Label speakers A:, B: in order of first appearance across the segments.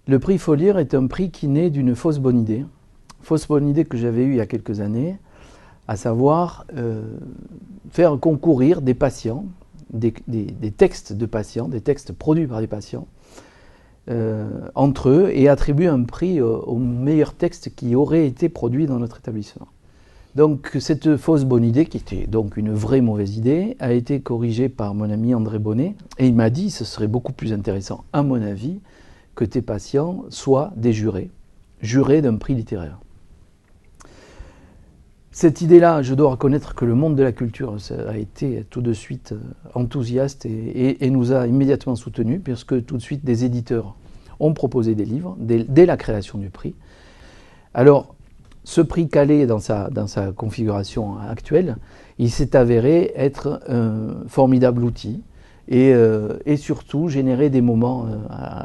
A: Le prix Faut Lire est un prix qui naît d'une fausse bonne idée. Fausse bonne idée que j'avais eue il y a quelques années, à savoir faire concourir des patients, des textes de patients, des textes produits par des patients, entre eux, et attribuer un prix aux meilleurs textes qui auraient été produits dans notre établissement. Donc cette fausse bonne idée, qui était donc une vraie mauvaise idée, a été corrigée par mon ami André Bonnet, et il m'a dit ce serait beaucoup plus intéressant, à mon avis, que tes patients soient des jurés d'un prix littéraire. Cette idée-là, je dois reconnaître que le monde de la culture a été tout de suite enthousiaste et nous a immédiatement soutenus, puisque tout de suite des éditeurs ont proposé des livres dès la création du prix. Alors, ce prix calé dans sa configuration actuelle, il s'est avéré être un formidable outil et surtout générer des moments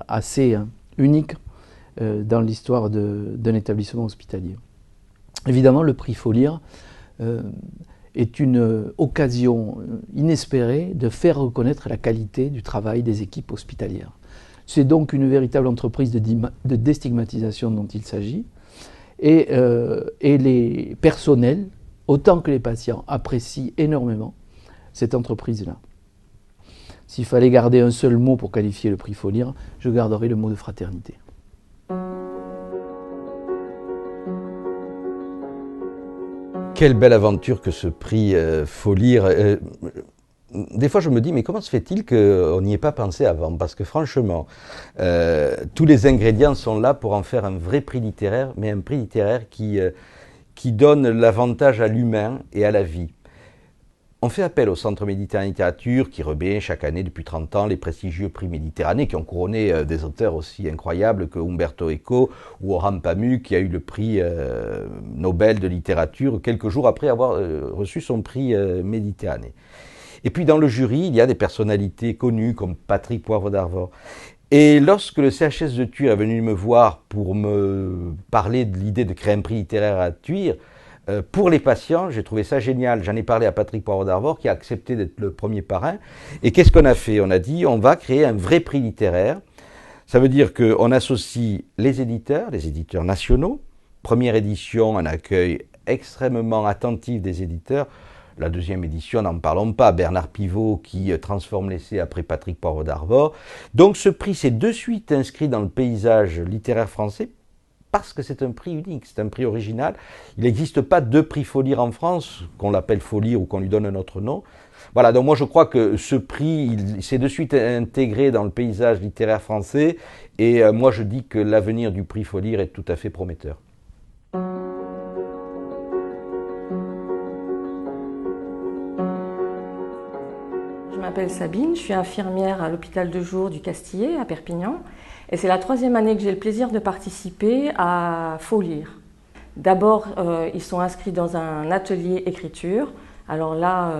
A: assez uniques dans l'histoire d'un établissement hospitalier. Évidemment, le prix Faut Lire est une occasion inespérée de faire reconnaître la qualité du travail des équipes hospitalières. C'est donc une véritable entreprise de déstigmatisation dont il s'agit. Et les personnels, autant que les patients, apprécient énormément cette entreprise-là. S'il fallait garder un seul mot pour qualifier le prix Faut Lire, je garderais le mot de fraternité.
B: Quelle belle aventure que ce prix Faut Lire. Des fois, je me dis, mais comment se fait-il qu'on n'y ait pas pensé avant? Parce que franchement, tous les ingrédients sont là pour en faire un vrai prix littéraire, mais un prix littéraire qui donne l'avantage à l'humain et à la vie. On fait appel au Centre Méditerranée Littérature qui remet chaque année depuis 30 ans les prestigieux prix Méditerranée qui ont couronné des auteurs aussi incroyables que Umberto Eco ou Orhan Pamuk qui a eu le prix Nobel de littérature quelques jours après avoir reçu son prix Méditerranée. Et puis dans le jury, il y a des personnalités connues comme Patrick Poivre d'Arvor. Et lorsque le CHS de Thuir est venu me voir pour me parler de l'idée de créer un prix littéraire à Thuir, pour les patients, j'ai trouvé ça génial. J'en ai parlé à Patrick Poivre d'Arvor qui a accepté d'être le premier parrain. Et qu'est-ce qu'on a fait? On a dit on va créer un vrai prix littéraire. Ça veut dire qu'on associe les éditeurs nationaux. Première édition, un accueil extrêmement attentif des éditeurs. La deuxième édition, n'en parlons pas, Bernard Pivot qui transforme l'essai après Patrick Poivre d'Arvor. Donc ce prix s'est de suite inscrit dans le paysage littéraire français parce que c'est un prix unique, c'est un prix original. Il n'existe pas deux prix Faut Lire en France, qu'on l'appelle Faut Lire ou qu'on lui donne un autre nom. Voilà, donc moi je crois que ce prix, il s'est de suite intégré dans le paysage littéraire français et moi je dis que l'avenir du prix Faut Lire est tout à fait prometteur.
C: Je m'appelle Sabine, je suis infirmière à l'hôpital de jour du Castillet à Perpignan et c'est la 3e année que j'ai le plaisir de participer à Faut Lire. D'abord, ils sont inscrits dans un atelier écriture. Alors là,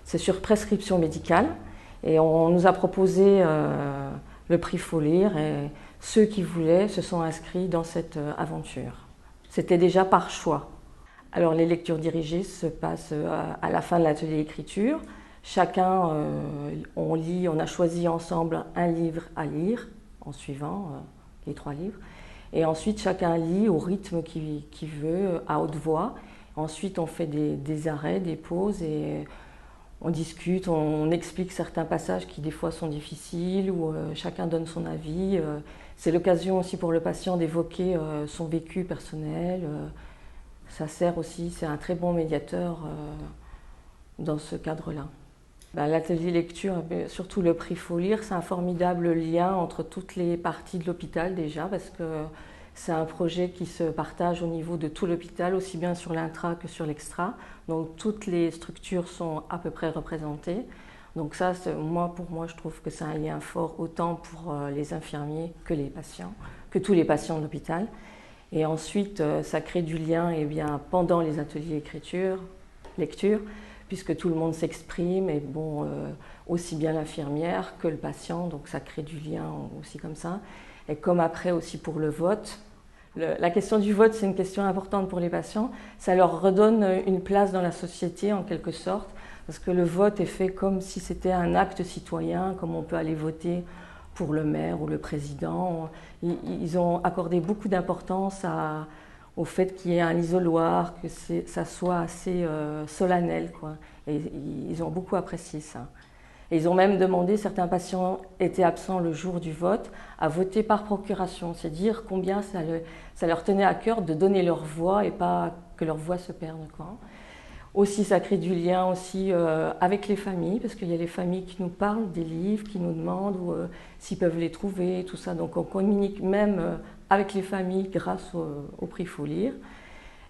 C: c'est sur prescription médicale et on nous a proposé le prix Faut Lire et ceux qui voulaient se sont inscrits dans cette aventure. C'était déjà par choix. Alors les lectures dirigées se passent à la fin de l'atelier écriture. Chacun, on a choisi ensemble un livre à lire en suivant les 3 livres. Et ensuite, chacun lit au rythme qu'il veut, à haute voix. Ensuite, on fait des arrêts, des pauses et on discute, on explique certains passages qui des fois sont difficiles ou chacun donne son avis. C'est l'occasion aussi pour le patient d'évoquer son vécu personnel. Ça sert aussi, c'est un très bon médiateur dans ce cadre-là. L'atelier lecture, surtout le prix Faut Lire, c'est un formidable lien entre toutes les parties de l'hôpital déjà, parce que c'est un projet qui se partage au niveau de tout l'hôpital, aussi bien sur l'intra que sur l'extra. Donc toutes les structures sont à peu près représentées. Donc ça, pour moi, je trouve que c'est un lien fort autant pour les infirmiers que les patients, que tous les patients de l'hôpital. Et ensuite, ça crée du lien pendant les ateliers lecture, puisque tout le monde s'exprime, et aussi bien l'infirmière que le patient, donc ça crée du lien aussi comme ça. Et comme après aussi pour le vote, la question du vote, c'est une question importante pour les patients. Ça leur redonne une place dans la société en quelque sorte, parce que le vote est fait comme si c'était un acte citoyen, comme on peut aller voter pour le maire ou le président. Ils ont accordé beaucoup d'importance au fait qu'il y ait un isoloir, que ça soit assez solennel, quoi. Et ils ont beaucoup apprécié ça. Et ils ont même demandé, certains patients étaient absents le jour du vote, à voter par procuration. C'est dire combien ça leur tenait à cœur de donner leur voix et pas que leur voix se perde, quoi. Aussi, ça crée du lien aussi avec les familles, parce qu'il y a les familles qui nous parlent des livres, qui nous demandent s'ils peuvent les trouver, tout ça. Donc on communique même avec les familles grâce au prix Faut Lire.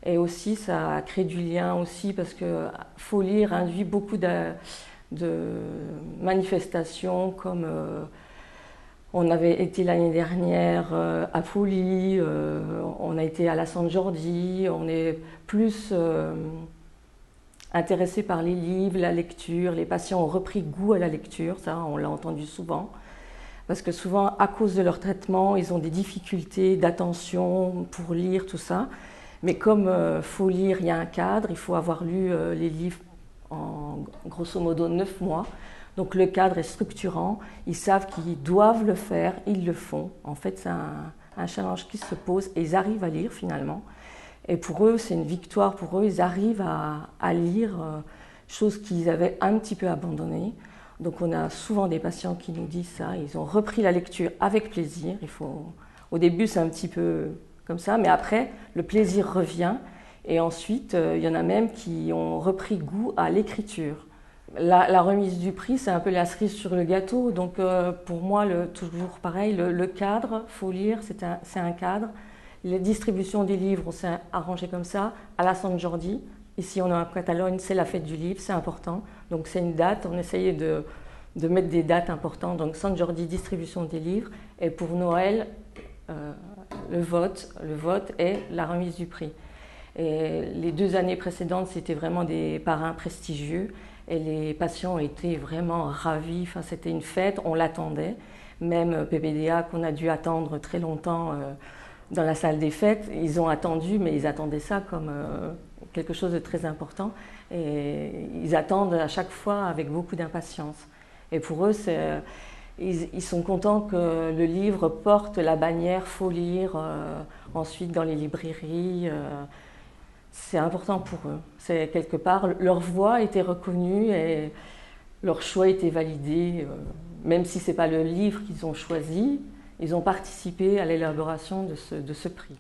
C: Et aussi, ça crée du lien aussi, parce que Faut Lire induit beaucoup de manifestations, comme on avait été l'année dernière à Fouly, on a été à la San Jordi, on est plus intéressés par les livres, la lecture. Les patients ont repris goût à la lecture, ça on l'a entendu souvent. Parce que souvent, à cause de leur traitement, ils ont des difficultés d'attention pour lire, tout ça. Mais comme Faut Lire, il y a un cadre, il faut avoir lu les livres en grosso modo 9 mois. Donc le cadre est structurant, ils savent qu'ils doivent le faire, ils le font. En fait, c'est un challenge qui se pose et ils arrivent à lire finalement. Et pour eux, c'est une victoire. Pour eux, ils arrivent à lire, chose qu'ils avaient un petit peu abandonnée. Donc on a souvent des patients qui nous disent ça. Ils ont repris la lecture avec plaisir. Au début, c'est un petit peu comme ça, mais après, le plaisir revient. Et ensuite, il y en a même qui ont repris goût à l'écriture. La remise du prix, c'est un peu la cerise sur le gâteau. Donc pour moi, toujours pareil, le cadre, Faut Lire, c'est un cadre. Les distributions des livres, on s'est arrangé comme ça. À la San Jordi, ici on est en Catalogne, c'est la fête du livre, c'est important. Donc c'est une date, on essayait de mettre des dates importantes. Donc San Jordi, distribution des livres. Et pour Noël, le vote et la remise du prix. Et les 2 années précédentes, c'était vraiment des parrains prestigieux. Et les patients étaient vraiment ravis. Enfin, c'était une fête, on l'attendait. Même PPDA, qu'on a dû attendre très longtemps dans la salle des fêtes, ils ont attendu, mais ils attendaient ça comme quelque chose de très important. Et ils attendent à chaque fois avec beaucoup d'impatience. Et pour eux, ils sont contents que le livre porte la bannière Faut Lire ensuite dans les librairies. C'est important pour eux. C'est quelque part, leur voix était reconnue et leur choix était validé. Même si ce n'est pas le livre qu'ils ont choisi, ils ont participé à l'élaboration de ce prix.